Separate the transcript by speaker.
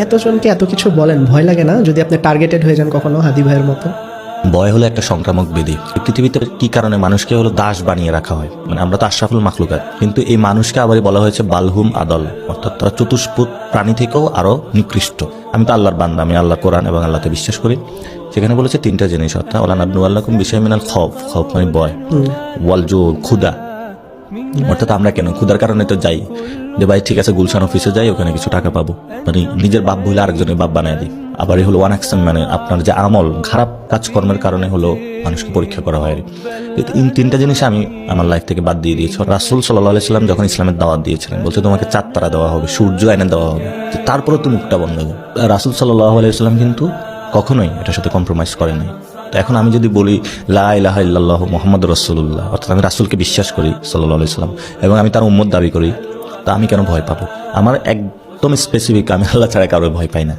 Speaker 1: এতজনকে এত কিছু বলেন, ভয় লাগে না যদি আপনি টার্গেটেড হয়ে যান কখনো হাদি ভাইয়ের মতো?
Speaker 2: ভয় হলো একটা সংক্রামক ব্যাধি। পৃথিবীতে কি কারণে মানুষকে হলো দাস বানিয়ে রাখা হয়? মানে আমরা তো আশরাফুল মাখলুকাত, কিন্তু এই মানুষকে আবারই বলা হয়েছে বালহুম আদল, অর্থাৎ তারা চতুষ্পুত প্রাণী থেকেও আরো নিকৃষ্ট। আমি তো আল্লাহর বান্দা, আমি আল্লাহ কোরআন এবং আল্লাহকে বিশ্বাস করি। সেখানে বলেছে তিনটা জিনিস, অর্থাৎ ওয়ালা নাবলু আল্লাকুম বিশাইইন মিনাল খৌফ, খৌফ মানে ভয়, ওয়াল জু ক্ষুধা, অর্থাৎ আমরা কেন ক্ষুধার কারণে তো যাই যে ভাই ঠিক আছে গুলশান অফিসে যাই, ওখানে কিছু টাকা পাবো, মানে নিজের বাপ ভুলে আরেকজনের বাপ বানায় দিই। আবার এই হলো ওয়ান অ্যাকশন, মানে আপনার যে আমল খারাপ কাজকর্মের কারণে হলো মানুষকে পরীক্ষা করা হয়। তিনটা জিনিস আমি আমার লাইফ থেকে বাদ দিয়ে দিয়েছি। রাসূল সাল্লাল্লাহু আলাইহি সাল্লাম যখন ইসলামের দাওয়াত দিয়েছিলেন, বলছে তোমাকে 4 তারা দেওয়া হবে, সূর্য এনে দেওয়া হবে, তারপরে তো মুখটা বন্ধ হবে। রাসূল সাল্লাল্লাহু আলাইহি সাল্লাম কিন্তু কখনোই এটার সাথে কম্প্রোমাইজ করে নাই। তো এখন আমি যদি বলি লা ইলাহা ইল্লাল্লাহু মুহাম্মাদুর রাসূলুল্লাহ, অর্থাৎ আমি রাসূলকে বিশ্বাস করি সাল্লাল্লাহু আলাইহি সাল্লাম, এবং আমি তার উম্মত দাবি করি, তা আমি কেন ভয় পাবো? আমার একদম স্পেসিফিক, আমি আল্লাহ ছাড়া কারো ভয় পাই না।